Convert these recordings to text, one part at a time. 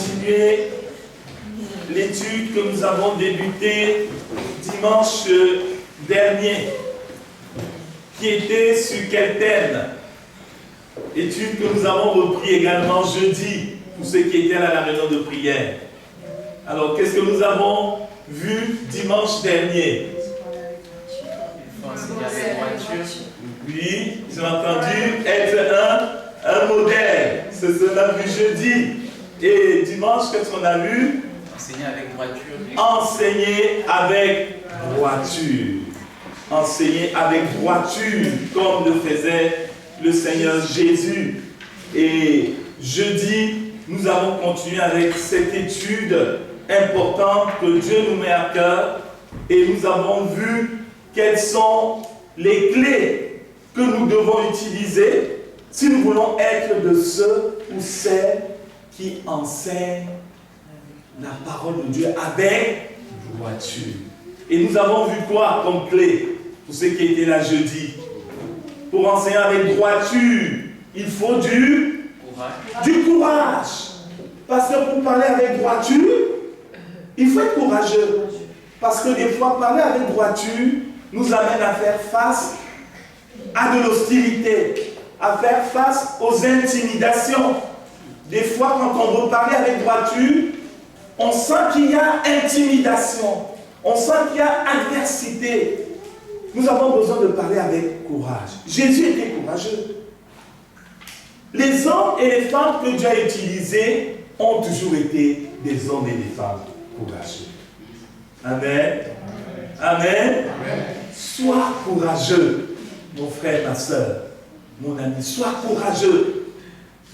continuer l'étude que nous avons débutée dimanche dernier, qui était sur quel thème? Étude que nous avons repris également jeudi, pour ceux qui étaient à la réunion de prière. Alors, qu'est-ce que nous avons vu dimanche dernier? Oui, j'ai entendu être un modèle. C'est ce qu'on a vu jeudi. Et dimanche, qu'est-ce qu'on a vu? Enseigner avec droiture. Enseigner avec droiture. Enseigner avec droiture, comme le faisait le Seigneur Jésus. Et jeudi, nous avons continué avec cette étude importante que Dieu nous met à cœur. Et nous avons vu quelles sont les clés que nous devons utiliser si nous voulons être de ceux ou celles qui enseignent la parole de Dieu avec droiture. Et nous avons vu quoi comme clé pour ceux qui étaient là jeudi? Pour enseigner avec droiture, il faut du courage. Parce que pour parler avec droiture, il faut être courageux. Parce que des fois, parler avec droiture nous amène à faire face à de l'hostilité, à faire face aux intimidations. Des fois, quand on veut parler avec droiture, on sent qu'il y a intimidation, on sent qu'il y a adversité. Nous avons besoin de parler avec courage. Jésus était courageux. Les hommes et les femmes que Dieu a utilisés ont toujours été des hommes et des femmes courageux. Amen. Amen. Amen. Sois courageux, mon frère, ma soeur, mon ami. Sois courageux.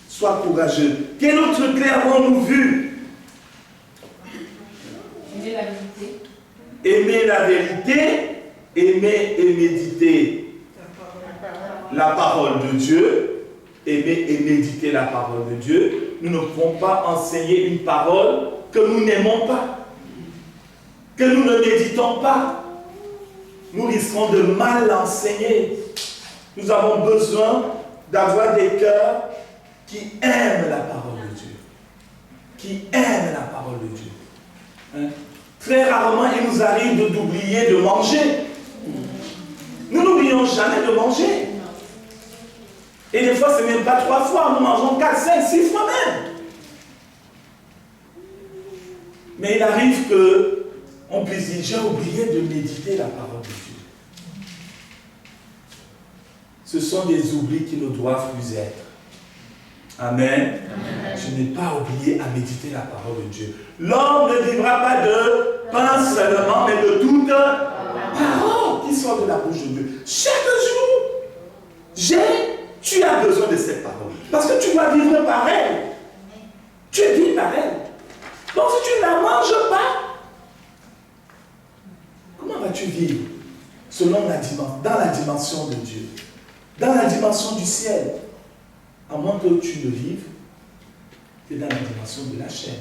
Sois courageux. Quelle autre clé avons-nous vu? Aimer la vérité. Aimer la vérité, aimer et méditer la parole de Dieu. Aimer et méditer la parole de Dieu. Nous ne pouvons pas enseigner une parole que nous n'aimons pas, que nous ne méditons pas. Nous risquons de mal l'enseigner. Nous avons besoin d'avoir des cœurs qui aiment la parole de Dieu. Qui aiment la parole de Dieu. Hein? Très rarement, il nous arrive d'oublier de manger. Nous n'oublions jamais de manger. Et des fois, ce n'est même pas 3 fois, nous mangeons 4, 5, 6 fois même. Mais il arrive qu'on puisse dire, j'ai oublié de méditer la parole de Dieu. Ce sont des oublis qui ne doivent plus être. Amen. Amen. Je n'ai pas oublié à méditer la parole de Dieu. L'homme ne vivra pas de pain seulement, mais de toute parole qui sort de la bouche de Dieu. Chaque jour, tu as besoin de cette parole. Parce que tu dois vivre par elle. Tu vis par elle. Donc si tu ne la manges pas, comment vas-tu vivre selon dans la dimension de Dieu, dans la dimension du ciel? À moins que tu ne vives que dans la dimension de la chair.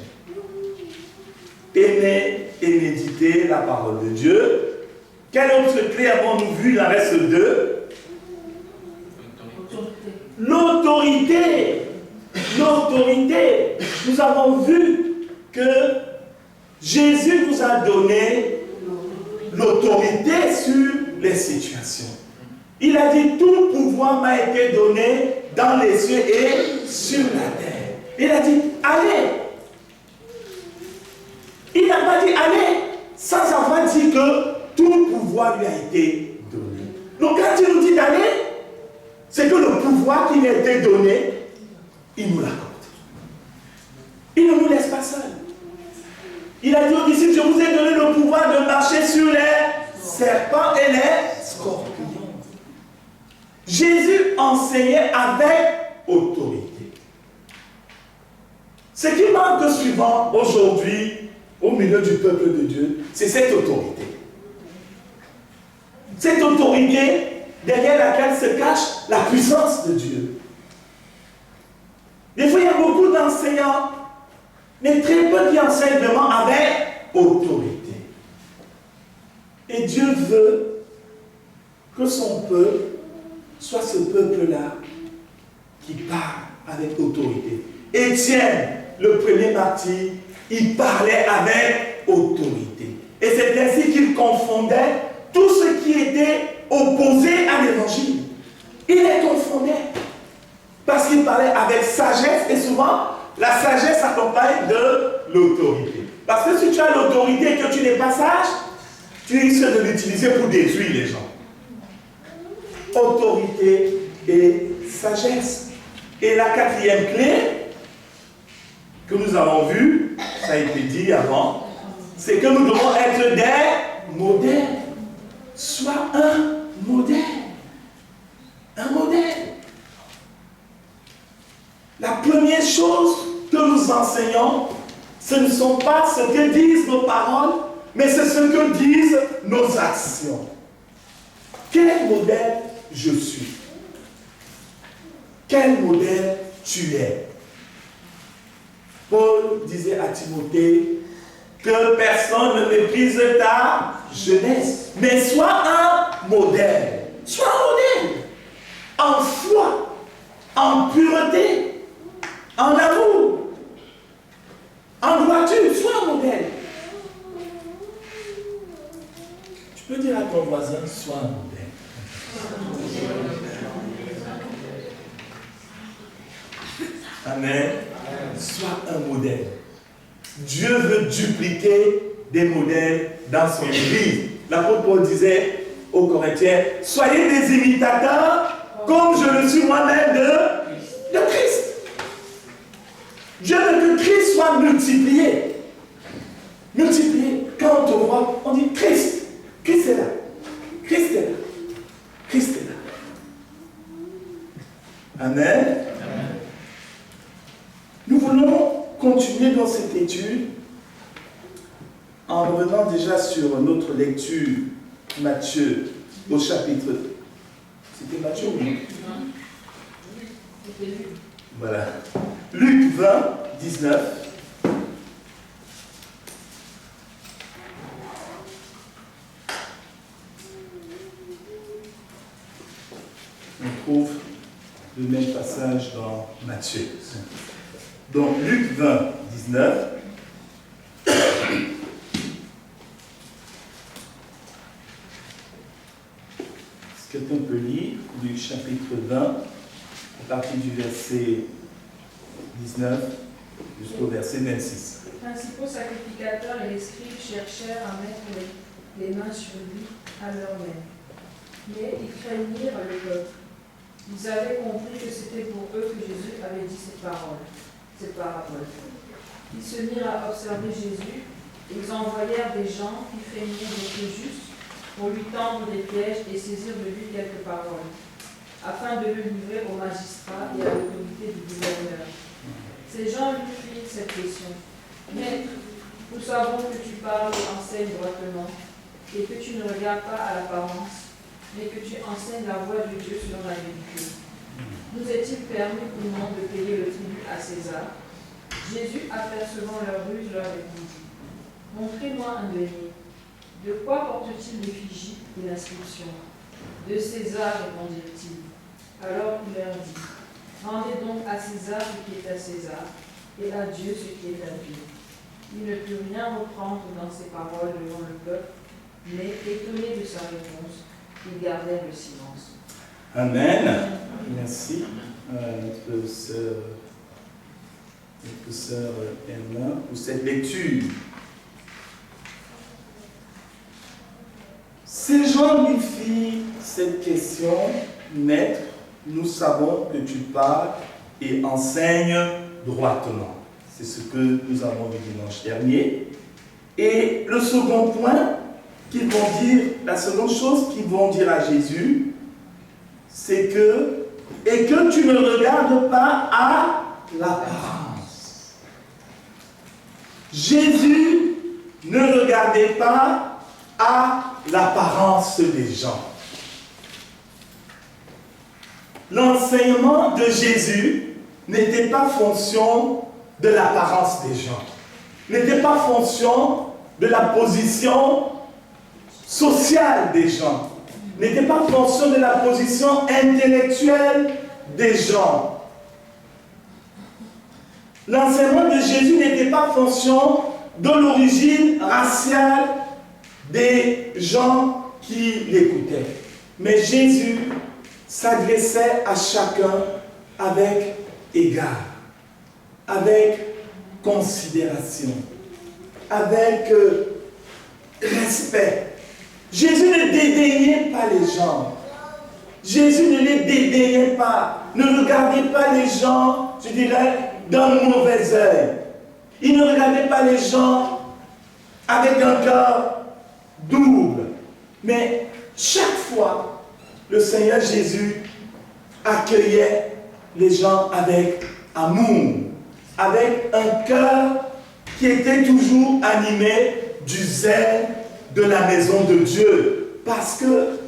Aimer et méditer la parole de Dieu. Quelle autre clé avons-nous vu? Il en reste 2. L'autorité. L'autorité. Nous avons vu que Jésus nous a donné l'autorité sur les situations. Il a dit, tout pouvoir m'a été donné dans les cieux et sur la terre. Il a dit, allez. Il n'a pas dit, allez, sans avoir dit que tout pouvoir lui a été donné. Donc quand il nous dit d'aller, c'est que le pouvoir qui lui a été donné, il nous l'accorde. Il ne nous laisse pas seuls. Il a dit aux disciples, je vous ai donné le pouvoir de marcher sur les serpents et les scorpions. Jésus enseignait avec autorité. Ce qui manque souvent aujourd'hui au milieu du peuple de Dieu, c'est cette autorité. Cette autorité derrière laquelle se cache la puissance de Dieu. Des fois, il y a beaucoup d'enseignants, mais très peu qui enseignent vraiment avec autorité. Et Dieu veut que son peuple soit ce peuple-là qui parle avec autorité. Étienne le premier martyr, il parlait avec autorité. Et c'est ainsi qu'il confondait tout ce qui était opposé à l'évangile. Il les confondait. Parce qu'il parlait avec sagesse, et souvent, la sagesse s'accompagne de l'autorité. Parce que si tu as l'autorité et que tu n'es pas sage, tu risques de l'utiliser pour détruire les gens. Autorité et sagesse. Et la quatrième clé que nous avons vue, ça a été dit avant, c'est que nous devons être des modèles. Sois un modèle. Un modèle. La première chose que nous enseignons, ce ne sont pas ce que disent nos paroles, mais c'est ce que disent nos actions. Quel modèle je suis? Quel modèle tu es? Paul disait à Timothée que personne ne méprise ta jeunesse, mais sois un modèle. Sois un modèle. En foi, en pureté, en amour, en droiture, sois un modèle. Tu peux dire à ton voisin, sois un modèle. Amen. Sois un modèle. Dieu veut dupliquer des modèles dans son Église. L'apôtre Paul disait aux Corinthiens, soyez des imitateurs comme je le suis moi-même de Christ. Dieu veut que Christ soit multiplié. Multiplié. Quand on te voit, on dit Christ. Christ est là. Christ est là. Christ est là. Amen. Nous voulons continuer dans cette étude en revenant déjà sur notre lecture Matthieu au chapitre. C'était Matthieu ou Luc? Voilà. Luc 20, 19. On trouve le même passage dans Matthieu. Donc Luc 20, 19. Est-ce que quelqu'un peut lire Luc chapitre 20, à partir du verset 19 jusqu'au verset 26. Les principaux sacrificateurs et les scribes cherchèrent à mettre les mains sur lui à leurs mains. Mais ils craignirent le peuple. Ils avaient compris que c'était pour eux que Jésus avait dit ces paraboles. Ils se mirent à observer Jésus. Ils envoyèrent des gens qui feignirent d'être justes pour lui tendre des pièges et saisir de lui quelques paroles, afin de le livrer aux magistrats et à l'autorité du gouverneur. Ces gens lui firent cette question. Maître, nous savons que tu parles et enseignes droitement, et que tu ne regardes pas à l'apparence, mais que tu enseignes la voie de Dieu selon la vérité. Nous est-il permis ou non de payer le tribut à César? Jésus, apercevant leur ruse, leur répondit. Montrez-moi un denier. De quoi porte-t-il l'effigie et l'inscription? De César, répondirent-ils. Alors il leur dit, rendez donc à César ce qui est à César, et à Dieu ce qui est à Dieu. Il ne put rien reprendre dans ses paroles devant le peuple, mais étonné de sa réponse, ils gardèrent le silence. Amen. Merci. Notre sœur Emma pour cette lecture. Ces gens lui firent cette question, Maître, nous savons que tu parles et enseignes droitement. C'est ce que nous avons vu dimanche dernier. Et le second point qu'ils vont dire, la seconde chose qu'ils vont dire à Jésus, c'est que, et que tu ne regardes pas à l'apparence. Jésus ne regardait pas à l'apparence des gens. L'enseignement de Jésus n'était pas fonction de l'apparence des gens, n'était pas fonction de la position sociale des gens, n'était pas fonction de la position intellectuelle des gens. l'enseignement de Jésus n'était pas fonction de l'origine raciale des gens qui l'écoutaient. Mais Jésus s'adressait à chacun avec égard, avec considération, avec respect. Jésus ne dédaignait pas les gens. Jésus ne les dédaignait pas. Ne regardez pas les gens, je dirais, d'un mauvais œil. Il ne regardait pas les gens avec un cœur double. Mais chaque fois, le Seigneur Jésus accueillait les gens avec amour, avec un cœur qui était toujours animé du zèle de la maison de Dieu. Parce que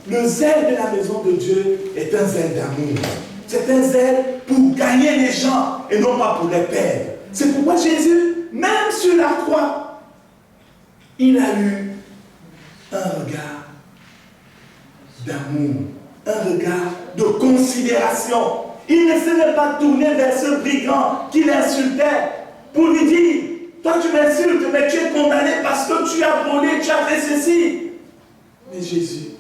le zèle de la maison de Dieu est un zèle d'amour. C'est un zèle pour gagner les gens et non pas pour les perdre. C'est pourquoi Jésus, même sur la croix, il a eu un regard d'amour, un regard de considération. Il ne s'est même pas tourné vers ce brigand qui l'insultait pour lui dire: toi tu m'insultes, mais tu es condamné parce que tu as volé, tu as fait ceci. Mais Jésus,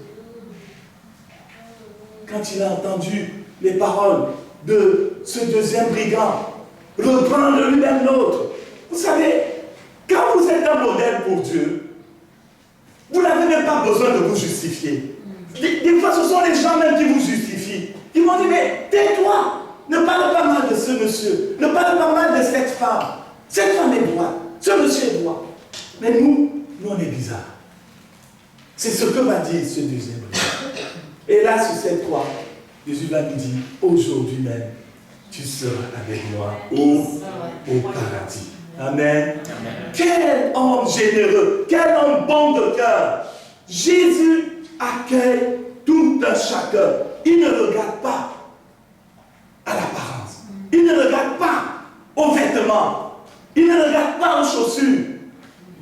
quand il a entendu les paroles de ce deuxième brigand, reprendre lui-même l'autre, vous savez, quand vous êtes un modèle pour Dieu, vous n'avez même pas besoin de vous justifier. Des fois, ce sont les gens même qui vous justifient. Ils vont dire: mais tais-toi, ne parle pas mal de ce monsieur, ne parle pas mal de cette femme. Cette femme est droite, ce monsieur est droit. Mais nous on est bizarres. C'est ce que va dire ce deuxième brigand. Et là, sur cette croix, Jésus va nous dire: aujourd'hui même, tu seras avec moi au paradis. Amen. Amen. Quel homme généreux, quel homme bon de cœur. Jésus accueille tout un chacun. Il ne regarde pas à l'apparence. Il ne regarde pas aux vêtements. Il ne regarde pas aux chaussures.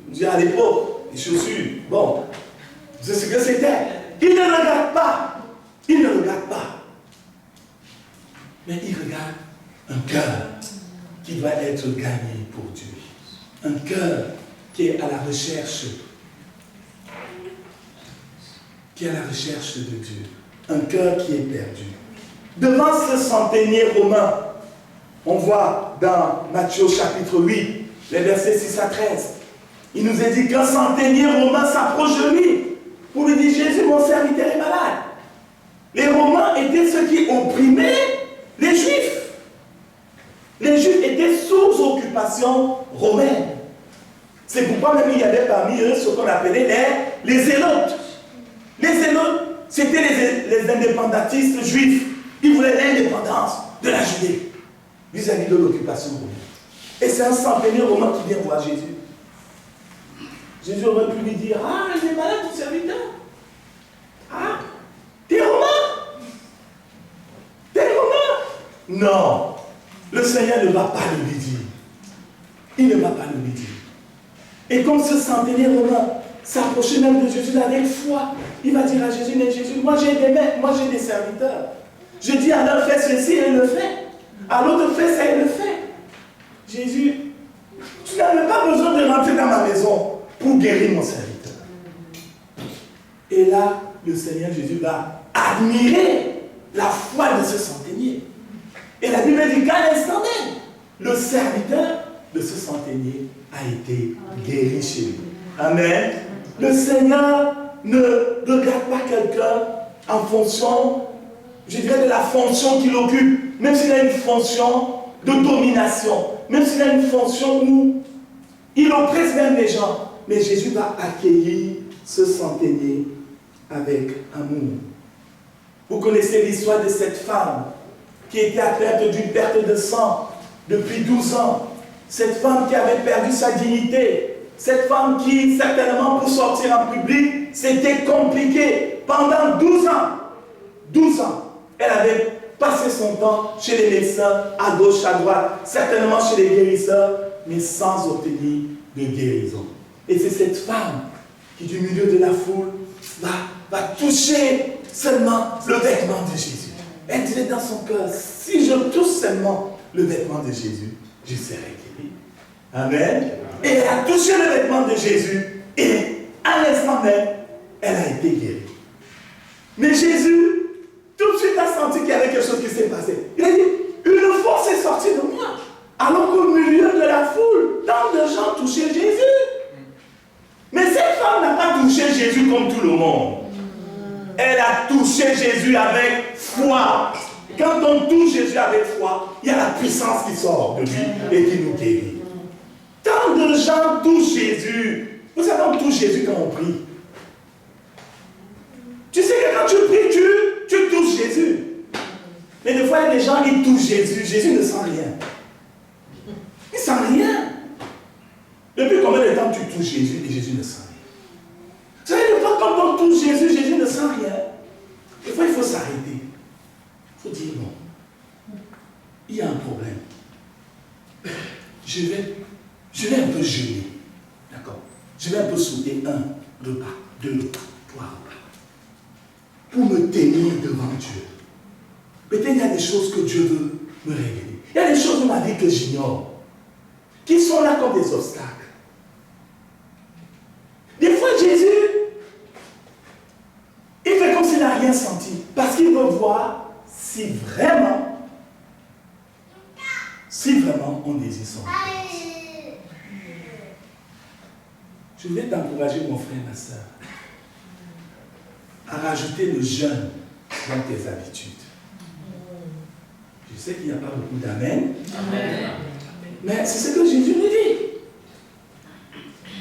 Je dis à l'époque, les chaussures, bon, c'est ce que c'était. Il ne regarde pas. Il ne regarde pas. Mais il regarde un cœur qui doit être gagné pour Dieu. Un cœur qui est à la recherche. Qui est à la recherche de Dieu. Un cœur qui est perdu. Devant ce centenier romain, on voit dans Matthieu chapitre 8, les versets 6 à 13, il nous est dit qu'un centenier romain s'approche de lui pour lui dire: Jésus, mon serviteur est malade. Les Romains étaient ceux qui opprimaient les Juifs. Les Juifs étaient sous occupation romaine. C'est pourquoi même il y avait parmi eux ce qu'on appelait les zélotes. Les zélotes, c'était les indépendantistes juifs. Ils voulaient l'indépendance de la Judée vis-à-vis de l'occupation romaine. Et c'est un centenier romain qui vient voir Jésus. Jésus aurait pu lui dire: ah, il est malade, ton serviteur. Ah, t'es romain? T'es romain? Non, le Seigneur ne va pas le lui dire. Il ne va pas le lui dire. Et comme ce centenier romain s'approchait même de Jésus avec foi, il va dire à Jésus: mais Jésus, moi j'ai des maîtres, moi j'ai des serviteurs. Je dis à l'un fais ceci, et il le fait. À l'autre fais ça, il le fait. Jésus, tu n'as même pas besoin de rentrer dans ma maison pour guérir mon serviteur. Et là, le Seigneur Jésus va admirer la foi de ce centenier. Et la Bible dit qu'à l'instant même, le serviteur de ce centenier a été guéri chez lui. Amen. Le Seigneur ne regarde pas quelqu'un en fonction, je dirais, de la fonction qu'il occupe, même s'il a une fonction de domination, même s'il a une fonction où il oppresse même les gens. Mais Jésus va accueillir ce centenier avec amour. Vous connaissez l'histoire de cette femme qui était atteinte d'une perte de sang depuis 12 ans. Cette femme qui avait perdu sa dignité. Cette femme qui, certainement, pour sortir en public, c'était compliqué. Pendant 12 ans, elle avait passé son temps chez les médecins, à gauche, à droite, certainement chez les guérisseurs, mais sans obtenir de guérison. Et c'est cette femme qui, du milieu de la foule, va toucher seulement le vêtement de Jésus. Elle disait dans son cœur: si je touche seulement le vêtement de Jésus, je serai guéri. Amen. Et elle a touché le vêtement de Jésus et à l'instant même, elle a été guérie. Mais Jésus, tout de suite, a senti qu'il y avait quelque chose qui s'est passé. Il a dit, une force est sortie de moi. Alors qu'au milieu de la foule, tant de gens touchaient Jésus. Mais cette femme n'a pas touché Jésus comme tout le monde. Elle a touché Jésus avec foi. Quand on touche Jésus avec foi, il y a la puissance qui sort de lui et qui nous guérit. Tant de gens touchent Jésus. Vous savez, on touche Jésus quand on prie. Tu sais que quand tu pries, tu touches Jésus. Mais des fois, il y a des gens qui touchent Jésus. Jésus ne sent rien. Il ne sent rien. Depuis combien de temps tu touches Jésus et Jésus ne sent rien? Vous savez, des fois, quand on touche Jésus, Jésus ne sent rien. Des fois, il faut s'arrêter. Il faut dire non. Il y a un problème. Je vais un peu jeûner. D'accord? Je vais un peu sauter un repas, 2 repas, 3 repas. Pour me tenir devant Dieu. Peut-être il y a des choses que Dieu veut me révéler. Il y a des choses dans ma vie que j'ignore. Qui sont là comme des obstacles. Des fois, Jésus, il fait comme s'il n'a rien senti. Parce qu'il veut voir si vraiment on désire son réponse. Je voulais t'encourager, mon frère, ma soeur, à rajouter le jeûne dans tes habitudes. Je sais qu'il n'y a pas beaucoup d'amen. Amen. Mais c'est ce que Jésus nous dit.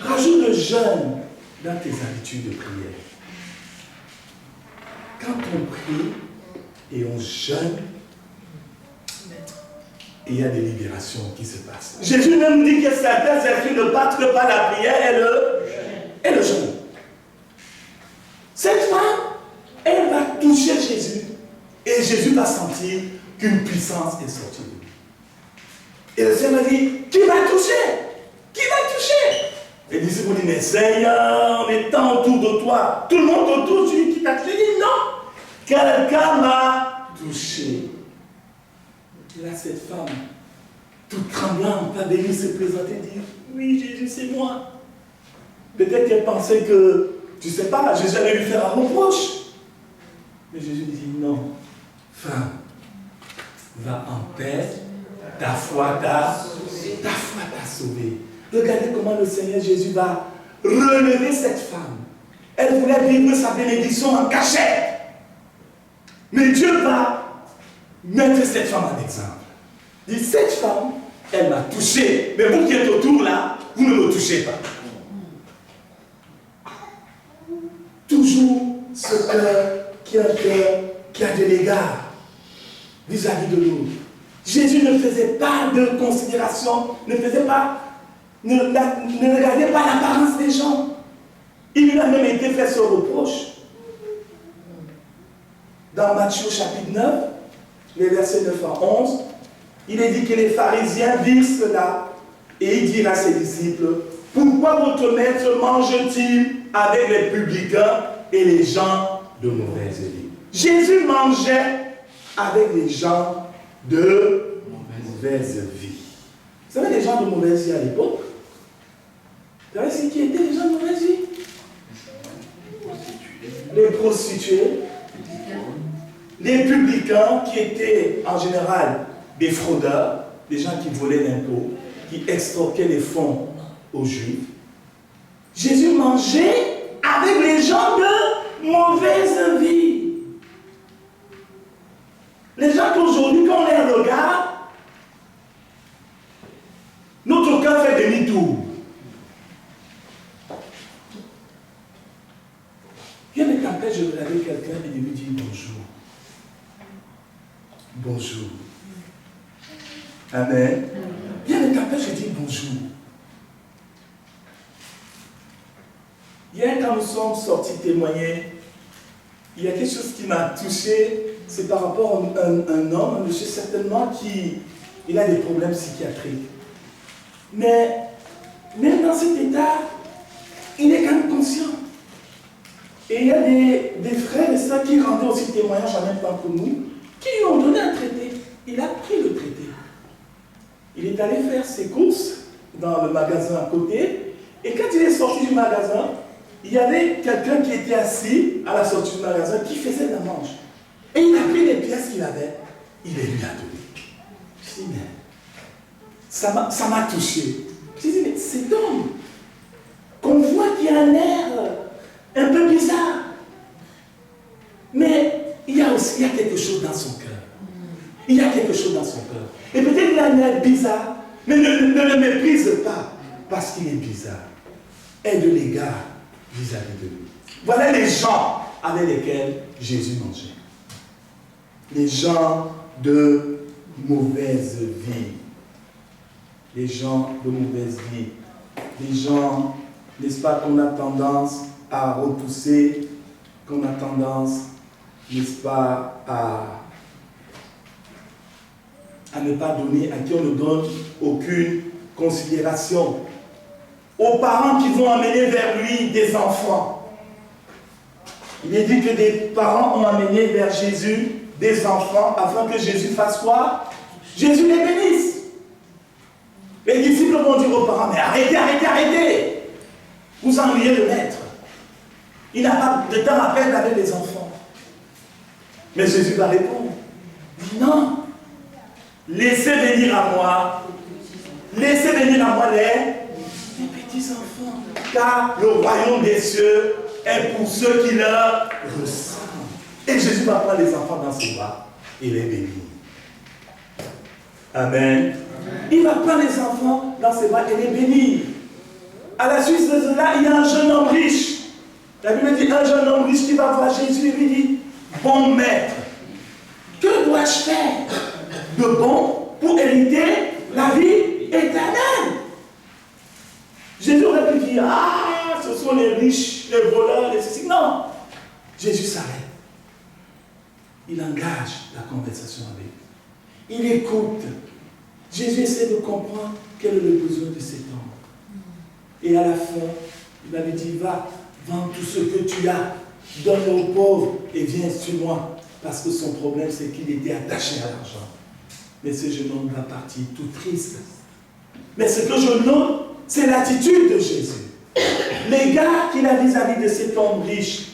Rajoute le jeûne dans tes habitudes de prière. Quand on prie et on jeûne, il y a des libérations qui se passent. Jésus même dit que certains esprits ne partent que par la prière et le jeûne. Cette femme, elle va toucher Jésus et Jésus va sentir qu'une puissance est sortie de lui. Et le Seigneur dit, qui va toucher? Qui va toucher? Et les disciples disent, mais Seigneur, on est tant autour de toi. Tout le monde autour, tu dis qui t'a touché? Il dit, non, quelqu'un m'a touché. Et là, cette femme, toute tremblante, va venir se présenter et dire, oui, Jésus, c'est moi. Peut-être qu'elle pensait que, tu ne sais pas, Jésus allait lui faire un reproche. Mais Jésus dit, non, femme, va en paix, ta foi t'a sauvé. Regardez comment le Seigneur Jésus va relever cette femme. Elle voulait vivre sa bénédiction en cachette. Mais Dieu va mettre cette femme en exemple. Il dit, cette femme, elle m'a touché. Mais vous qui êtes autour là, vous ne me touchez pas. Toujours ce cœur qui est un cœur qui a de l'égard vis-à-vis de nous. Jésus ne faisait pas de considération, ne regardait pas l'apparence des gens. Il lui a même été fait ce reproche. Dans Matthieu chapitre 9, les versets 9 à 11, il est dit que les pharisiens virent cela et il dit à ses disciples, pourquoi votre maître mange-t-il avec les publicains et les gens de mauvaise vie? Jésus mangeait avec les gens de mauvaise vie. Vous savez, les gens de mauvaise vie à l'époque, vous savez ce qui étaient les gens de mauvaise vie? Les prostituées, les publicains qui étaient en général des fraudeurs, des gens qui volaient l'impôt, qui extorquaient les fonds aux Juifs. Jésus mangeait avec les gens de mauvaise vie. Les gens qu'aujourd'hui, quand on les regarde, notre cœur fait demi-tour. Rien ne t'empêche de regarder quelqu'un et de lui dire bonjour. Bonjour. Amen. Rien ne t'empêche de dire bonjour. Hier, quand nous sommes sortis témoigner, il y a quelque chose qui m'a touché, c'est par rapport à un homme, un monsieur certainement, il a des problèmes psychiatriques. Mais même dans cet état, il est quand même conscient. Et il y a des frères et sœurs qui rendaient aussi témoignage en même temps que nous, qui lui ont donné un traité. Il a pris le traité. il est allé faire ses courses dans le magasin à côté. Et quand il est sorti du magasin, il y avait quelqu'un qui était assis à la sortie du magasin qui faisait la manche. Et il a pris les pièces qu'il avait, il les lui a données. Je dis, mais ça m'a touché. Je dis, mais cet homme, qu'on voit qu'il a un air un peu bizarre, mais il y a quelque chose dans son cœur. Il y a quelque chose dans son cœur. Et peut-être qu'il a un air bizarre, mais ne le méprise pas parce qu'il est bizarre. Aie de l'égard vis-à-vis de lui. Voilà les gens avec lesquels Jésus mangeait. Les gens de mauvaise vie. Les gens de mauvaise vie. Les gens, n'est-ce pas, qu'on a tendance à repousser, qu'on a tendance, n'est-ce pas, à ne pas donner, à qui on ne donne aucune considération. Aux parents qui vont amener vers lui des enfants. Il est dit que des parents ont amené vers Jésus des enfants afin que Jésus fasse quoi? Jésus les bénisse. Les disciples vont dire aux parents, mais arrêtez. Vous ennuyez le maître. Il n'a pas de temps à perdre avec les enfants. Mais Jésus va répondre. Il dit non. Laissez venir à moi les petits enfants. Car le royaume des cieux est pour ceux qui leur ressemblent. Et Jésus va prendre les enfants dans ses bras et les bénir. Amen. Il va prendre les enfants dans ses bras et les bénir. À la suite de cela, il y a un jeune homme riche. La Bible dit un jeune homme riche qui va voir Jésus et lui dit, bon maître, que dois-je faire de bon pour hériter la vie éternelle? Jésus aurait pu dire, ah, ce sont les riches, les voleurs, les ceci. Non. Jésus s'arrête. Il engage la conversation avec lui. Il écoute. Jésus essaie de comprendre quel est le besoin de cet homme. Et à la fin, il avait dit, va, vends tout ce que tu as, donne aux pauvres et viens sur moi. Parce que son problème, c'est qu'il était attaché à l'argent. Mais ce jeune homme va partir tout triste. Mais ce que je note, c'est l'attitude de Jésus. L'égard qu'il a vis-à-vis de cet homme riche,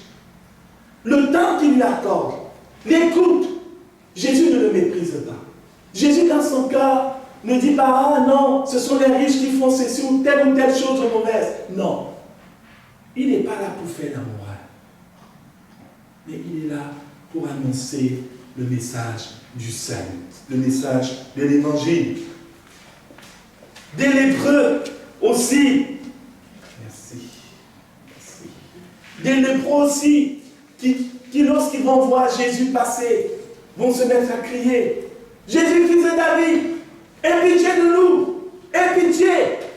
le temps qu'il lui accorde, l'écoute. Jésus ne le méprise pas. Jésus, dans son cœur, ne dit pas, ah non, ce sont les riches qui font ceci ou telle chose mauvaise. Non. Il n'est pas là pour faire la morale. Mais il est là pour annoncer le message du salut, le message de l'évangile. Des lépreux aussi. Merci. Des lépreux aussi, qui lorsqu'ils vont voir Jésus passer, vont se mettre à crier, Jésus, fils de David, aie pitié de nous, aie pitié.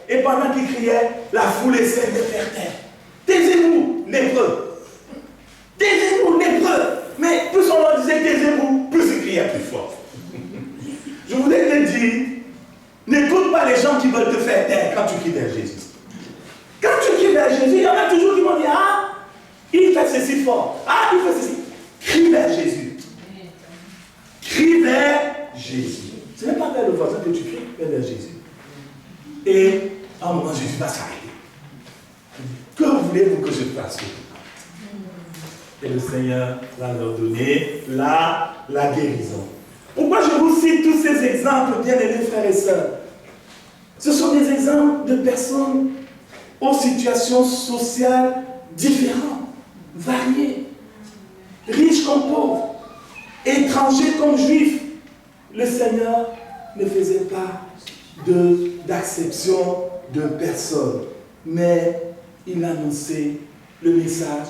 Et pendant qu'ils criaient, la foule essaie de faire taire. Taisez-vous, lépreux. Taisez-vous, lépreux. Mais plus on leur disait taisez-vous, plus ils criaient plus fort. Je voulais te dire, n'écoute pas les gens qui veulent te faire taire quand tu cries vers Jésus. Quand tu cries vers Jésus, il y en a toujours qui vont dire, ah, il fait ceci fort. Ah, il fait ceci. Crie vers Jésus. Crie vers Jésus. Ce n'est pas vers le voisin que tu cries, mais vers Jésus. Et à un moment, Jésus va s'arrêter. Que voulez-vous que je fasse? Et le Seigneur va leur donner la guérison. Pourquoi je vous cite tous ces exemples, bien-aimés frères et sœurs? Ce sont des exemples de personnes aux situations sociales différentes, variées, riches comme pauvres, étrangers comme juifs. Le Seigneur ne faisait pas d'acception de personne, mais il annonçait le message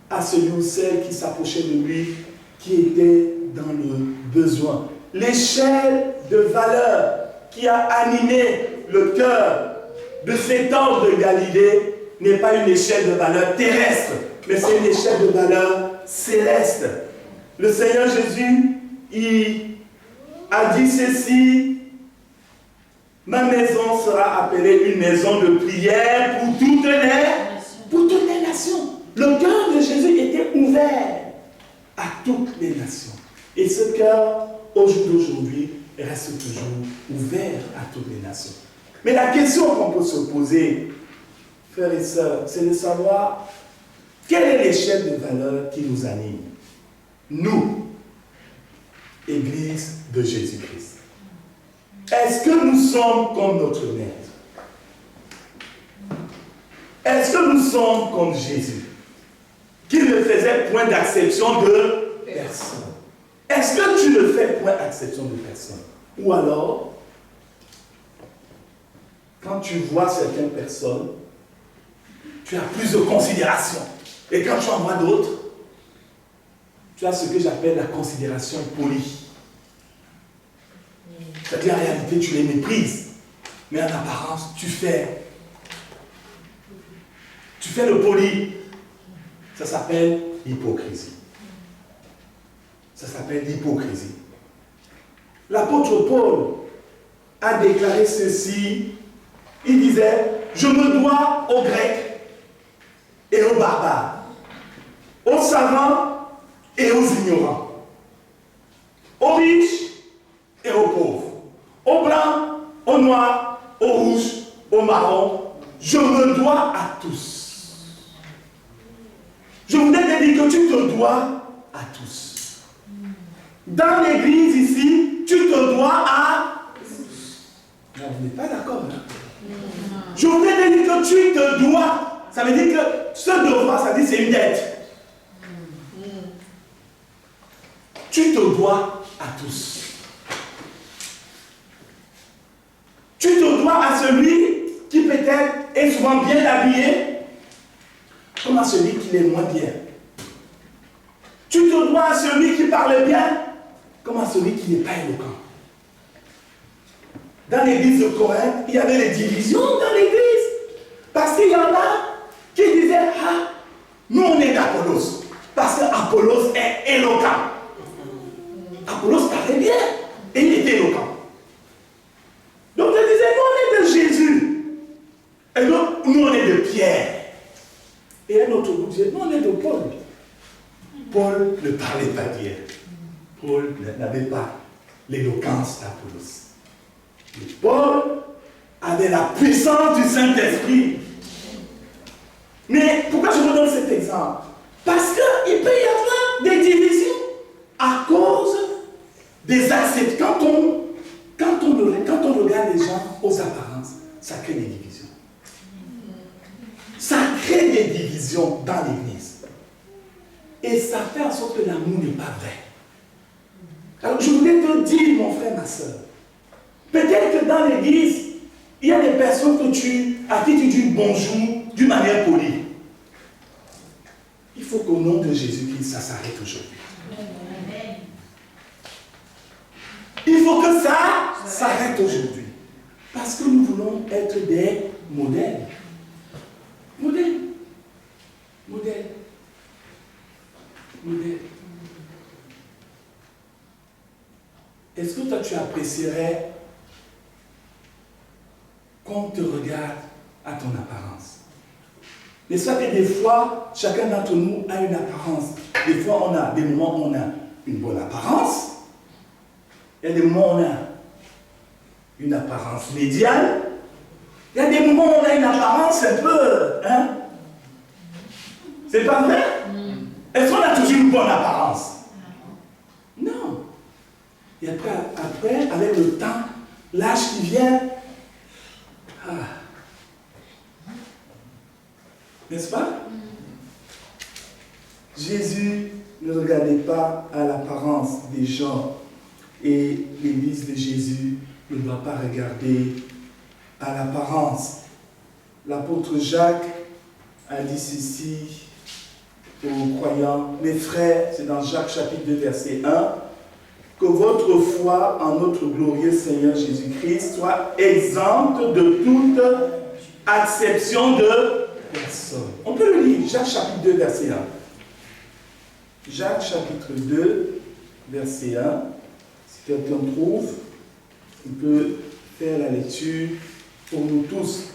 à celui ou celle qui s'approchait de lui, qui était dans le besoin. L'échelle de valeur qui a animé le cœur de cet homme de Galilée n'est pas une échelle de valeur terrestre, mais c'est une échelle de valeur céleste. Le Seigneur Jésus, il a dit ceci, ma maison sera appelée une maison de prière pour toutes les nations. Le cœur de Jésus était ouvert à toutes les nations. Et ce cœur, au jour d'aujourd'hui, reste toujours ouvert à toutes les nations. Mais la question qu'on peut se poser, frères et sœurs, c'est de savoir quelle est l'échelle de valeur qui nous anime. Nous, Église de Jésus-Christ. Est-ce que nous sommes comme notre Maître? Est-ce que nous sommes comme Jésus, qui ne faisait point d'acception de personne? Est-ce que tu ne fais point d'acception de personne? Ou alors, quand tu vois certaines personnes, tu as plus de considération. Et quand tu en vois d'autres, tu as ce que j'appelle la considération polie. C'est-à-dire, en réalité, tu les méprises. Mais en apparence, tu fais le poli. Ça s'appelle l'hypocrisie. Ça s'appelle l'hypocrisie. L'apôtre Paul a déclaré ceci. Il disait, je me dois aux Grecs et aux barbares, aux savants et aux ignorants, aux riches et aux pauvres, aux blancs, aux noirs, aux rouges, aux marrons. Je me dois à tous. Je voudrais te dire que tu te dois à tous. Dans l'église ici, tu te dois à tous. Non, vous n'êtes pas d'accord, hein? Je voudrais te dire que tu te dois. Ça veut dire que ce devoir, ça dit c'est une dette. Tu te dois à tous. Tu te dois à celui qui peut-être est souvent bien habillé, comme à celui qui l'est moins bien. Tu te dois à celui qui parle bien, comme à celui qui n'est pas éloquent. Dans l'église de Corinthe, il y avait des divisions dans l'église. Parce qu'il y en a qui disaient, ah, nous on est d'Apollos. Parce qu'Apollos est éloquent. Apollos parlait bien et il était éloquent. Donc je disais, nous on est de Jésus. Et donc nous on est de Pierre. Et un autre groupe disait, nous on est de Paul. Paul ne parlait pas bien. Paul n'avait pas l'éloquence d'Apollos. Et Paul avait la puissance du Saint-Esprit. Mais pourquoi je vous donne cet exemple? Parce qu'il peut y avoir des divisions à cause des acceptions. Quand on regarde les gens aux apparences, ça crée des divisions. Ça crée des divisions dans l'église. Et ça fait en sorte que l'amour n'est pas vrai. Alors je voulais te dire, mon frère, ma soeur, peut-être que dans l'église, il y a des personnes à qui tu dis bonjour d'une manière polie. Il faut qu'au nom de Jésus-Christ, ça s'arrête aujourd'hui. Il faut que ça s'arrête aujourd'hui. Parce que nous voulons être des modèles. Modèles. Modèles. Modèles. Est-ce que toi tu apprécierais qu'on te regarde à ton apparence? N'est-ce pas que des fois, chacun d'entre nous a une apparence. Des fois, on a des moments où on a une bonne apparence. Il y a des moments où on a une apparence médiane. Il y a des moments où on a une apparence un peu... Hein? C'est pas vrai? Est-ce qu'on a toujours une bonne apparence? Non. Et après, avec le temps, l'âge qui vient... N'est-ce pas? Jésus ne regardait pas à l'apparence des gens et l'église de Jésus ne doit pas regarder à l'apparence. L'apôtre Jacques a dit ceci aux croyants, mes frères, c'est dans Jacques chapitre 2 verset 1, que votre foi en notre glorieux Seigneur Jésus-Christ soit exempte de toute acception de personne. On peut le lire, Jacques chapitre 2 verset 1. Jacques chapitre 2 verset 1. Si quelqu'un trouve, il peut faire la lecture pour nous tous.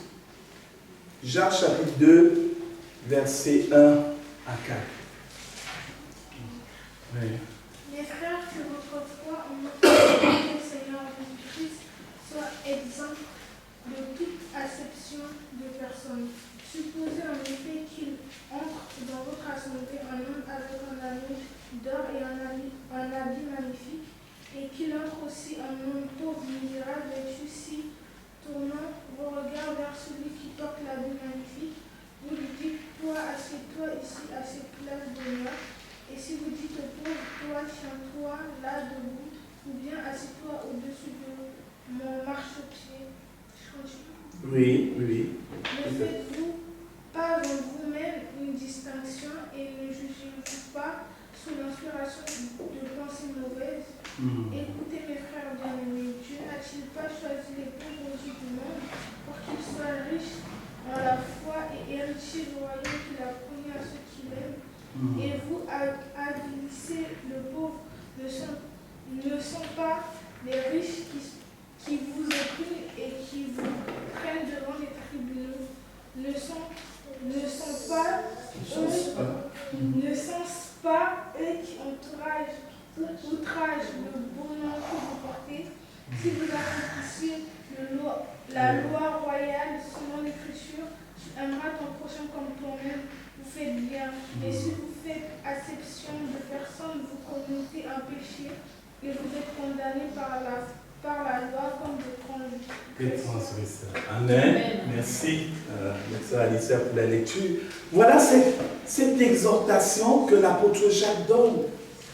Jacques chapitre 2 verset 1 à 4. Oui. J'espère que votre foi en notre Seigneur soit exempt de toute acception de personne. Supposez en effet qu'il entre dans votre assemblée un homme avec un habit d'or et un habit magnifique, et qu'il entre aussi un homme pauvre, misérable, vêtu, si, tournant vos regards vers celui qui porte l'habit magnifique, vous lui dites, toi, assieds-toi ici à cette place d'honneur, et si vous dites au pauvre, toi, tiens-toi là debout, ou bien assieds-toi au-dessus de mon marchepied. Oui, oui. Ne faites-vous pas en vous-même une distinction et ne jugez-vous pas sous l'inspiration de pensées mauvaises. Écoutez mes frères bien-aimés, Dieu n'a-t-il pas choisi les pauvres aux yeux du monde pour qu'ils soient riches en la foi et héritiers du royaume qu'il a promis à ceux qui l'aiment? Et vous avilissez le pauvre, ne sont pas les riches qui vous oppriment et qui vous prennent devant les tribunaux, ne sont pas eux qui outragent le bon nom que vous portez. Si vous accomplissiez la loi royale selon l'Écriture, tu aimeras ton prochain comme toi-même, vous faites bien. Et si vous faites acception de personne, vous commettez un péché et vous êtes condamné par la loi comme des transgresseurs. Amen. Merci, Sœur Alicia, pour la lecture. Voilà cette exhortation que l'apôtre Jacques donne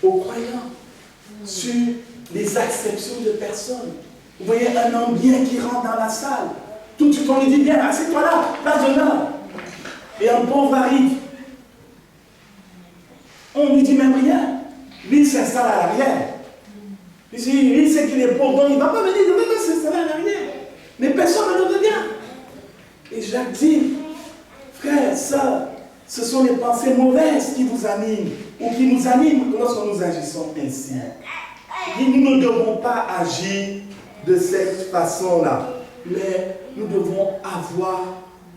aux croyants sur les acceptions de personnes. Vous voyez un homme bien qui rentre dans la salle. Tout de suite, on lui dit, bien, assieds-toi là, place d'honneur. Et un pauvre arrive. On ne lui dit même rien. Lui, il s'installe à l'arrière. Il sait qu'il est pauvre, donc il ne va pas venir, il va s'installer à l'arrière. Mais personne ne le regarde. Et Jacques dit, frères, sœurs, ce sont les pensées mauvaises qui vous animent, ou qui nous animent lorsque nous agissons ainsi. Et nous ne devons pas agir de cette façon-là, mais nous devons avoir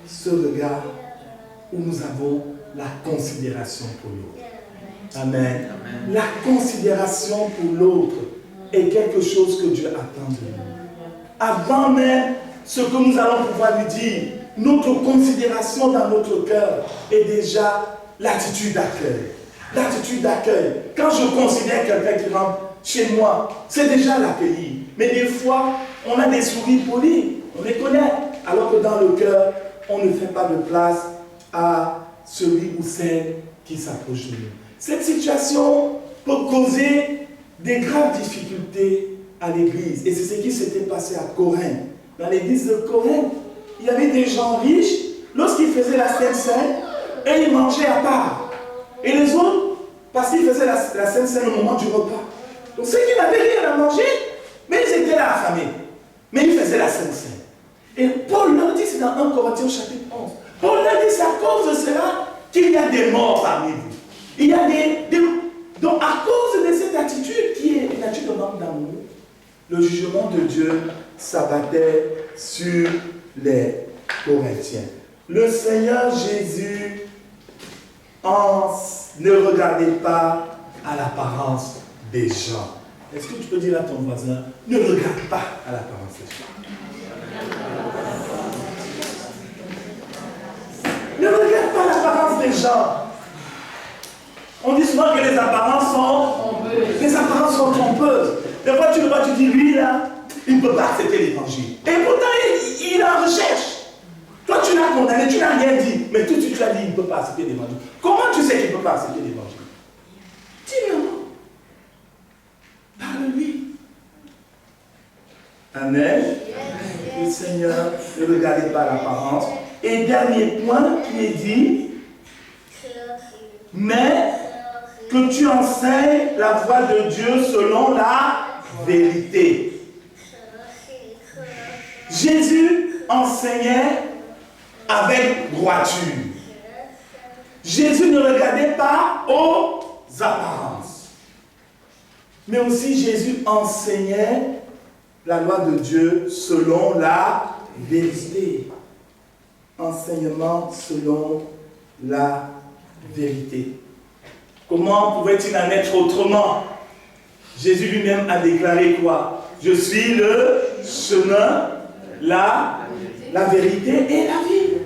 ce regard où nous avons la considération pour l'autre. Amen. Amen. La considération pour l'autre est quelque chose que Dieu attend de nous. Avant même ce que nous allons pouvoir lui dire, notre considération dans notre cœur est déjà l'attitude d'accueil. L'attitude d'accueil. Quand je considère quelqu'un qui rentre chez moi, c'est déjà l'accueillir. Mais des fois, on a des sourires polis, on les connaît. Alors que dans le cœur, on ne fait pas de place à celui ou celle qui s'approche de nous. Cette situation peut causer des graves difficultés à l'église. Et c'est ce qui s'était passé à Corinthe. Dans l'église de Corinthe, il y avait des gens riches, lorsqu'ils faisaient la Sainte Seine, et ils mangeaient à part. Et les autres, parce qu'ils faisaient la Sainte Seine au moment du repas. Donc ceux qui n'avaient rien à manger, mais ils étaient là affamés. Mais ils faisaient la Sainte Seine. Et Paul leur dit, c'est dans 1 Corinthiens chapitre 11, Paul leur dit, c'est à cause de cela qu'il y a des morts parmi vous. Il y a donc à cause de cette attitude qui est une attitude de manque d'amour, le jugement de Dieu s'abattait sur les Corinthiens. Le Seigneur Jésus ne regardait pas à l'apparence des gens. Est-ce que tu peux dire à ton voisin, ne regarde pas à l'apparence des gens. Ne regarde pas l'apparence des gens. On dit souvent que les apparences sont trompeuses. Des fois, tu le vois, tu dis, lui là, il ne peut pas accepter l'évangile. Et pourtant, il est en recherche. Toi, tu l'as condamné, tu n'as rien dit. Mais tout de suite, tu as dit, il ne peut pas accepter l'évangile. Comment tu sais qu'il ne peut pas accepter l'évangile? Dis-le-moi. Parle-lui. Amen. Le Seigneur ne regardait pas l'apparence. Et dernier point qui est dit, mais que tu enseignes la voie de Dieu selon la vérité. Jésus enseignait avec droiture. Jésus ne regardait pas aux apparences. Mais aussi Jésus enseignait la loi de Dieu selon la vérité. Enseignement selon la vérité. Comment pouvait-il en être autrement? Jésus lui-même a déclaré quoi? Je suis le chemin, la vérité et la vie.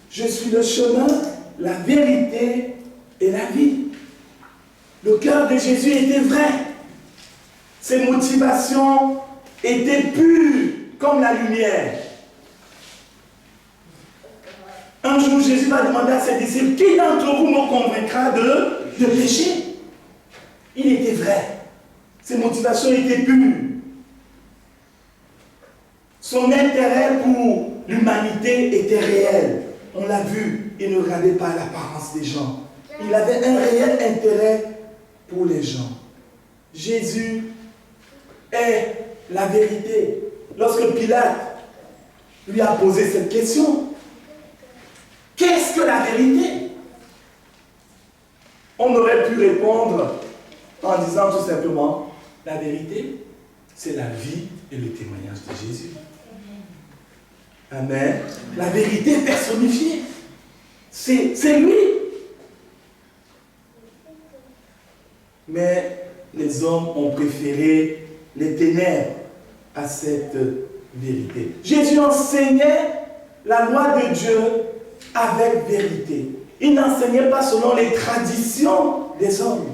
Je suis le chemin, la vérité et la vie. Le cœur de Jésus était vrai. Ses motivations étaient pures comme la lumière. Un jour, Jésus va demander à ses disciples, qui d'entre vous me convaincra de péché? Il était vrai. Ses motivations étaient pures. Son intérêt pour l'humanité était réel. On l'a vu, il ne regardait pas l'apparence des gens. Il avait un réel intérêt pour les gens. Jésus est la vérité. Lorsque Pilate lui a posé cette question, qu'est-ce que la vérité? On aurait pu répondre en disant tout simplement, la vérité, c'est la vie et le témoignage de Jésus. Amen. La vérité personnifiée, c'est lui. Mais les hommes ont préféré les ténèbres à cette vérité. Jésus enseignait la loi de Dieu avec vérité. Il n'enseignait pas selon les traditions des hommes.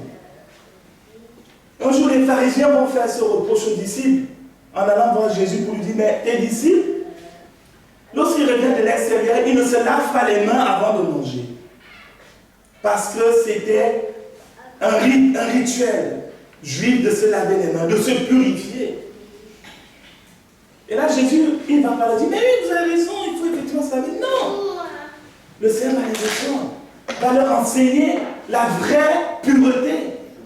Un jour, les pharisiens vont faire ce reproche aux disciples en allant voir Jésus pour lui dire, mais tes disciples, lorsqu'ils reviennent de l'extérieur, ils ne se lavent pas les mains avant de manger. Parce que c'était un rituel juif de se laver les mains, de se purifier. Et là, Jésus, il va pas leur dire, mais oui, vous avez raison, il faut effectivement se laver. Non! Le Seigneur va les répondre, va leur enseigner la vraie pureté.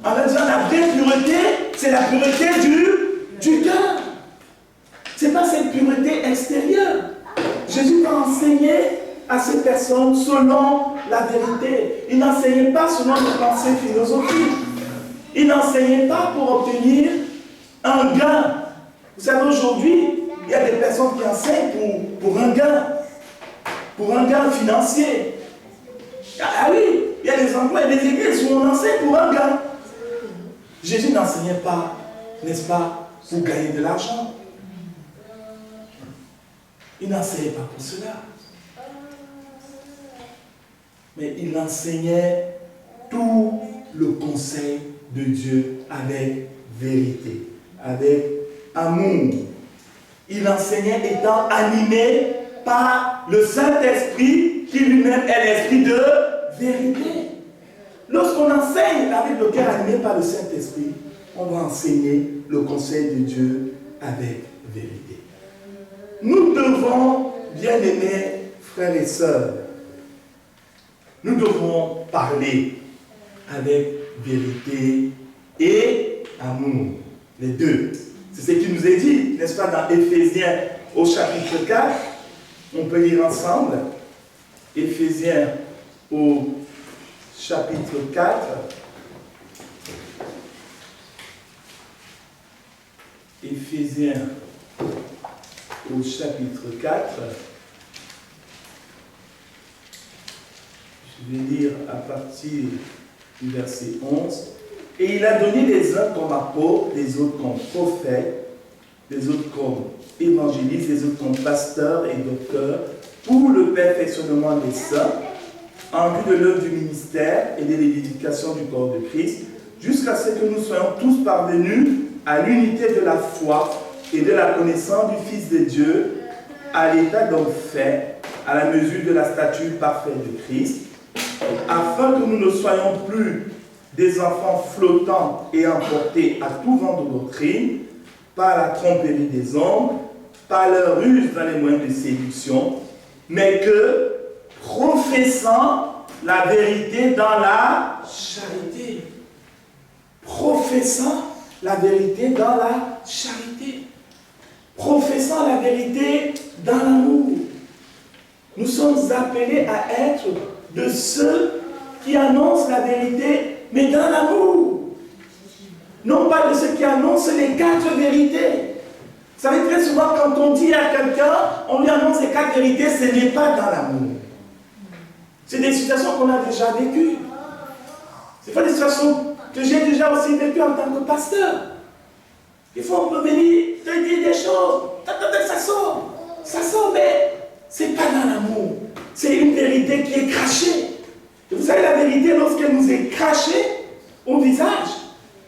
En leur disant, la vraie pureté, c'est la pureté du cœur. Ce n'est pas cette pureté extérieure. Jésus va enseigner à ces personnes selon la vérité. Il n'enseignait pas selon des pensées philosophiques. Il n'enseignait pas pour obtenir un gain. Vous savez, aujourd'hui, il y a des personnes qui enseignent pour un gain financier. Ah oui, il y a des endroits et des églises où on enseigne pour un gain. Jésus n'enseignait pas, n'est-ce pas, pour gagner de l'argent. Il n'enseignait pas pour cela. Mais il enseignait tout le conseil de Dieu avec vérité, avec amour. Il enseignait étant animé par le Saint-Esprit qui lui-même est l'esprit de vérité. Lorsqu'on enseigne avec le cœur animé par le Saint-Esprit, on va enseigner le conseil de Dieu avec vérité. Nous devons, bien-aimés frères et sœurs, nous devons parler avec vérité et amour, les deux. C'est ce qui nous est dit, n'est-ce pas, dans Éphésiens au chapitre 4. On peut lire ensemble. Éphésiens au chapitre 4. Éphésiens au chapitre 4. Je vais lire à partir du verset 11. Et il a donné les uns comme apôtres, les autres comme prophètes, les autres comme évangélistes, les autres comme pasteurs et docteurs, pour le perfectionnement des saints, en vue de l'œuvre du ministère et de l'édification du corps de Christ, jusqu'à ce que nous soyons tous parvenus à l'unité de la foi et de la connaissance du Fils de Dieu, à l'état d'homme fait, à la mesure de la stature parfaite de Christ, afin que nous ne soyons plus des enfants flottants et emportés à tout vent de doctrine, par la tromperie des hommes, par leur ruse dans les moyens de séduction, mais que, professant la vérité dans la charité, professant la vérité dans la charité, professant la vérité dans l'amour. Nous sommes appelés à être de ceux qui annoncent la vérité, mais dans l'amour. Non pas de ceux qui annoncent les 4 vérités. Vous savez, très souvent, quand on dit à quelqu'un, on lui annonce les 4 vérités, ce n'est pas dans l'amour. C'est des situations qu'on a déjà vécues. Ce n'est pas des situations que j'ai déjà aussi vécues en tant que pasteur. Des fois, on peut venir te dire des choses Ça sort, mais c'est pas dans l'amour. C'est une vérité qui est crachée. Et vous savez, la vérité, lorsqu'elle nous est crachée au visage,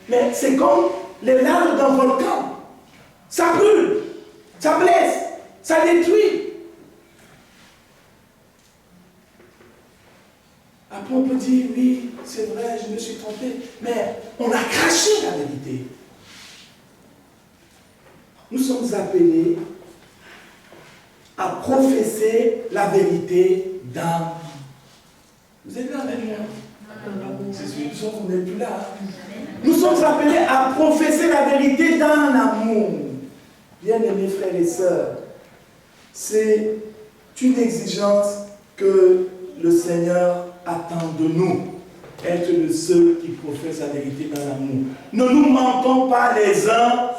mais c'est comme les laves d'un volcan. Ça brûle, ça blesse, ça détruit. Après, on peut dire, oui, c'est vrai, je me suis trompé, mais on a craché la vérité. Nous sommes appelés à professer la vérité dans. Vous êtes là avec moi? C'est sûr qu'on n'est plus là. Nous sommes appelés à professer la vérité dans l'amour. Bien-aimés frères et sœurs, c'est une exigence que le Seigneur attend de nous. Être de ceux qui professent la vérité dans l'amour. Ne nous mentons pas les uns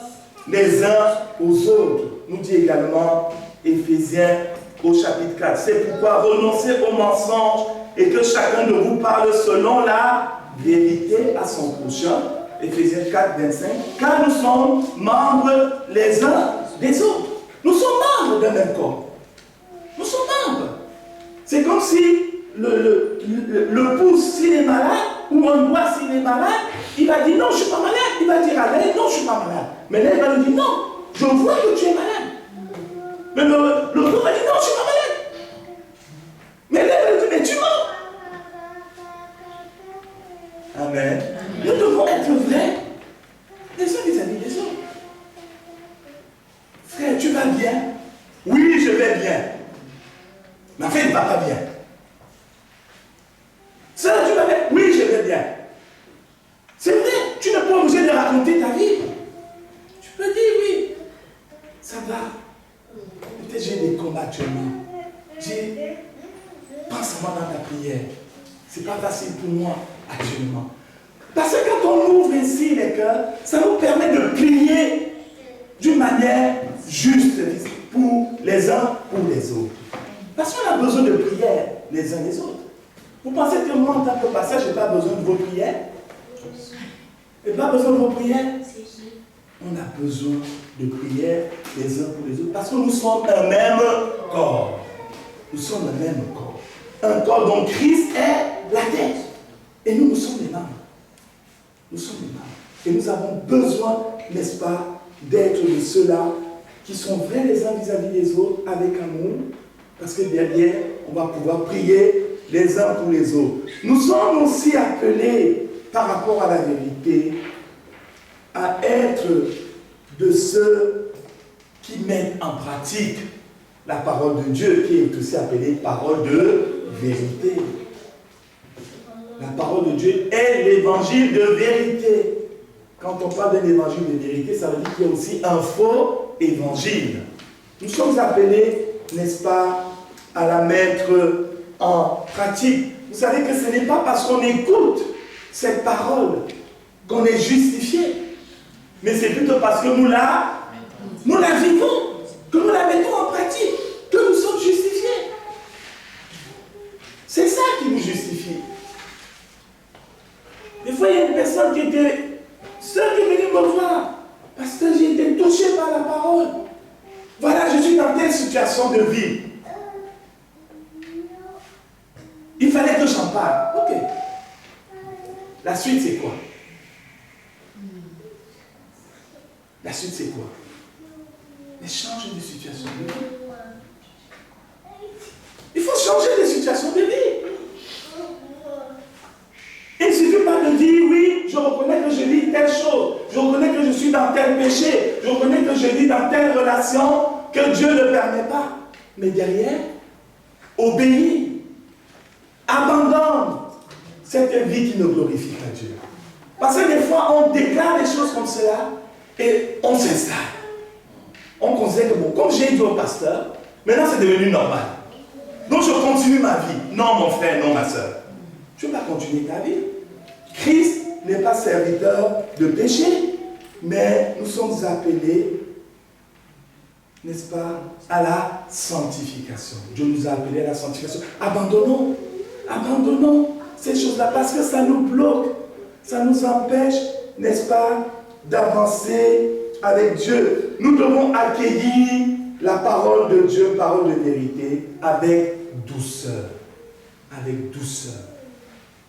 aux autres. Nous dit également Éphésiens au chapitre 4. C'est pourquoi renoncez au mensonge et que chacun de vous parle selon la vérité à son prochain. Éphésiens 4, 25. Car nous sommes membres les uns des autres. Nous sommes membres d'un même corps. Nous sommes membres. C'est comme si le pouce, s'il est malade, ou un doigt, s'il est malade, il va dire non, je ne suis pas malade. Il va dire à l'aide, non, je ne suis pas malade. Mais là, il va lui dire non, je vois que tu es malade. Mais le doigt va dire non, je ne suis pas malade. Mais là, il va lui dire, mais tu mens. Amen. Nous devons être vrais les uns vis-à-vis des autres. Frère, tu vas bien? Oui, je vais bien. Mais en fait, il ne va pas bien. Sœur, tu vas bien? Oui, je vais bien. C'est vrai, tu n'es pas obligé de raconter ta vie. Tu peux dire oui. Ça va. Peut-être j'ai des combats actuellement. Pense-moi dans ta prière. C'est pas facile pour moi actuellement. Parce que quand on ouvre ainsi les cœurs, ça nous permet de prier d'une manière juste pour les uns pour les autres. Parce qu'on a besoin de prière les uns les autres. Vous pensez que moi, en tant que pasteur, je n'ai pas besoin de vos prières? Je n'ai pas besoin de vos prières? On a besoin de prières les uns pour les autres. Parce que nous sommes un même corps. Nous sommes un même corps. Un corps dont Christ est la tête. Et nous sommes les membres. Nous sommes les membres. Et nous avons besoin, n'est-ce pas, d'être de ceux-là qui sont vrais les uns vis-à-vis des autres avec amour. Parce que derrière, on va pouvoir prier les uns pour les autres. Nous sommes aussi appelés, par rapport à la vérité, à être de ceux qui mettent en pratique la parole de Dieu, qui est aussi appelée parole de vérité. La parole de Dieu est l'évangile de vérité. Quand on parle d'un évangile de vérité, ça veut dire qu'il y a aussi un faux évangile. Nous sommes appelés, n'est-ce pas, à la mettre en pratique. Vous savez que ce n'est pas parce qu'on écoute cette parole qu'on est justifié, mais c'est plutôt parce que nous la vivons, que nous la mettons en pratique, que nous sommes justifiés. C'est ça qui nous justifie. Des fois, il y a une personne qui était seule qui est venue me voir parce que j'ai été touché par la parole. Voilà, je suis dans telle situation de vie. Il fallait que j'en parle. Ok. La suite, c'est quoi? La suite, c'est quoi? Mais changer de situation de vie. Il faut changer de situation de vie. Il ne suffit pas de dire, oui, je reconnais que je vis telle chose, je reconnais que je suis dans tel péché, je reconnais que je vis dans telle relation que Dieu ne permet pas. Mais derrière, obéis, abandonne cette vie qui ne glorifie pas Dieu. Parce que des fois, on déclare des choses comme cela et on s'installe. On considère que, bon, comme j'ai dit au pasteur, maintenant c'est devenu normal. Donc je continue ma vie. Non, mon frère, non, ma soeur. Tu ne vas pas continuer ta vie. Christ n'est pas serviteur de péché, mais nous sommes appelés, n'est-ce pas, à la sanctification. Dieu nous a appelés à la sanctification. Abandonnons ces choses-là parce que ça nous bloque, ça nous empêche, n'est-ce pas, d'avancer avec Dieu. Nous devons accueillir la parole de Dieu, parole de vérité, avec douceur. Avec douceur.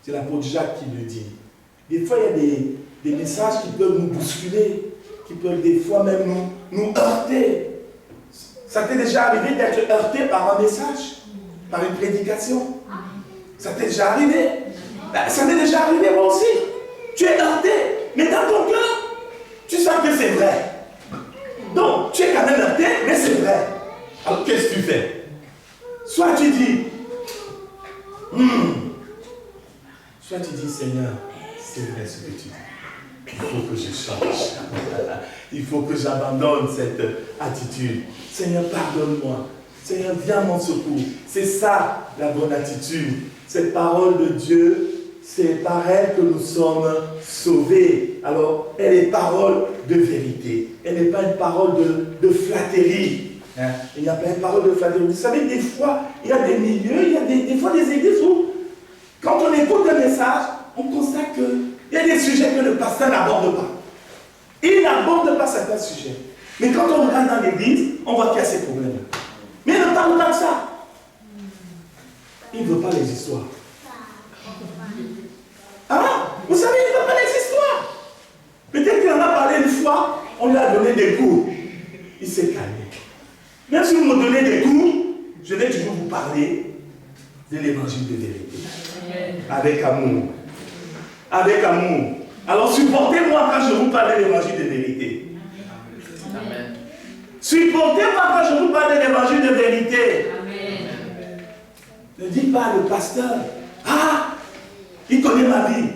C'est l'apôtre Jacques qui le dit. Des fois, il y a des messages qui peuvent nous bousculer, qui peuvent des fois même nous heurter. Ça t'est déjà arrivé d'être heurté par un message, par une prédication? Ça t'est déjà arrivé? Ça m'est déjà arrivé moi aussi. Tu es heurté, mais dans ton cœur, tu sens que c'est vrai. Donc, tu es quand même heurté, mais c'est vrai. Alors, qu'est-ce que tu fais? Soit tu dis, soit tu dis, Seigneur, c'est vrai ce que tu dis. Il faut que je change. Il faut que j'abandonne cette attitude. Seigneur, pardonne-moi. Seigneur, viens à mon secours. C'est ça la bonne attitude. Cette parole de Dieu, c'est par elle que nous sommes sauvés. Alors, elle est parole de vérité. Elle n'est pas une parole de flatterie. Hein? Il n'y a pas une parole de flatterie. Vous savez, des fois, il y a des milieux, il y a des fois des églises où, quand on écoute un message, on constate qu'il y a des sujets que le pasteur n'aborde pas. Il n'aborde pas certains sujets. Mais quand on regarde dans l'église, on voit qu'il y a ces problèmes. Mais il ne parle pas de ça. Il ne veut pas les histoires. Ah, vous savez, il ne veut pas les histoires. Peut-être qu'il en a parlé une fois, on lui a donné des cours. Il s'est calmé. Même si vous me donnez des cours, je vais toujours vous parler de l'évangile de vérité. Avec amour. Avec amour. Alors supportez-moi quand je vous parle de l'évangile de vérité. Amen. Supportez-moi quand je vous parle de l'évangile de vérité. Amen. Ne dites pas le pasteur, ah, il connaît ma vie.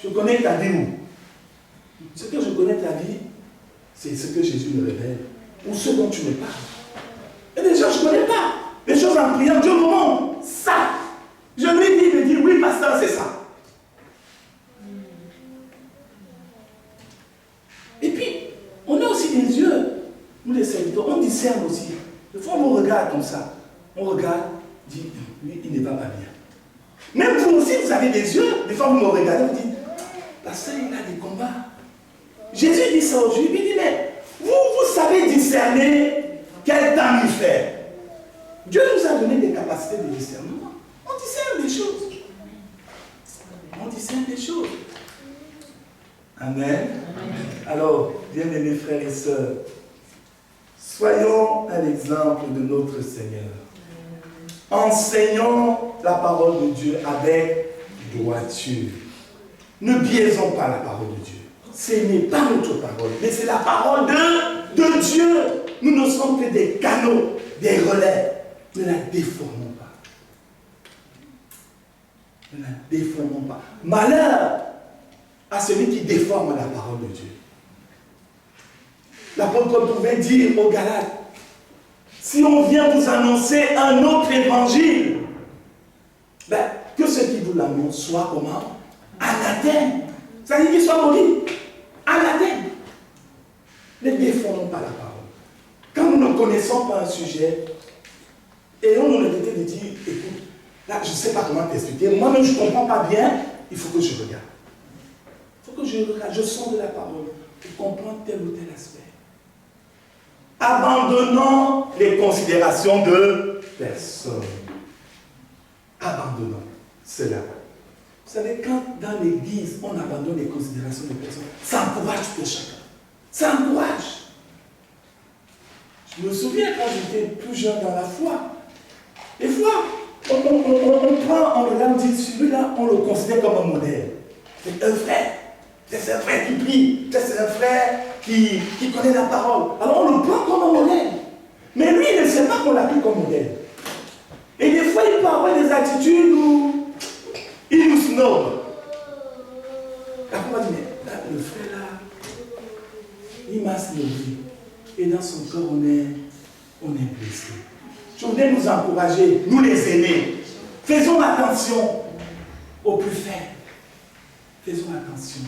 Je connais ta vie où? Ce que je connais ta vie, c'est ce que Jésus me révèle. Ou ce dont tu me parles. Et des gens, je ne connais pas. Les choses en priant, Dieu me montre ça. Je lui dis, il me dit, oui, pasteur, c'est ça. Et puis, on a aussi des yeux, nous les serviteurs, on discerne aussi. Des fois, on me regarde comme ça. On regarde, dit, lui, il n'est pas bien. Même vous aussi, vous avez des yeux. Des fois, vous me regardez, vous dites, pasteur, il a des combats. Jésus dit ça aujourd'hui, il dit, mais vous savez discerner quel temps il fait. Dieu nous a donné des capacités de discernement. On discerne des choses. On discerne des choses. Amen. Amen. Alors, bien-aimés frères et sœurs, soyons un exemple de notre Seigneur. Enseignons la parole de Dieu avec droiture. Ne biaisons pas la parole de Dieu. Ce n'est pas notre parole, mais c'est la parole de Dieu. Nous ne sommes que des canaux, des relais. Ne la déformons pas. Ne la déformons pas. Malheur à celui qui déforme la parole de Dieu. L'apôtre Paul pouvait dire aux Galates, si on vient vous annoncer un autre évangile, ben, que ceux qui vous l'annoncent soient comment? Anathème. Ça veut dire qu'ils soient maudits. Anathème. Ne déformons pas la parole. Quand nous ne connaissons pas un sujet, et on nous a dit de dire, écoute, là je ne sais pas comment t'expliquer, moi-même je ne comprends pas bien, il faut que je regarde. Il faut que je regarde, je sens de la parole pour comprendre tel ou tel aspect. Abandonnons les considérations de personne. Abandonnons cela. Vous savez, quand dans l'église, on abandonne les considérations de personne, ça encourage tout chacun. Ça encourage. Je me souviens quand j'étais plus jeune dans la foi, des fois, on prend, on regarde, on dit, celui-là, on le considère comme un modèle. C'est un frère. C'est un frère qui prie. C'est un frère qui connaît la parole. Alors on le prend comme un modèle. Mais lui, il ne sait pas qu'on l'a pris comme modèle. Et des fois, il peut avoir des attitudes où il nous snob. Après, on va dire, mais là, le frère là, il m'a snobé. Et dans son cœur, on est blessé. Je voudrais nous encourager, nous les aînés. Faisons attention aux plus faibles. Faisons attention.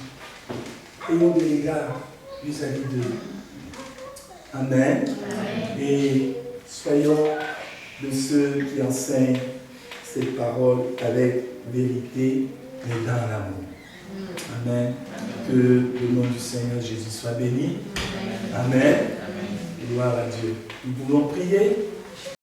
Ayons des regards vis-à-vis d'eux. Amen. Amen. Et soyons de ceux qui enseignent ces paroles avec vérité, mais dans l'amour. Amen. Que le nom du Seigneur Jésus soit béni. Amen. Amen. Gloire à Dieu. Nous pouvons prier.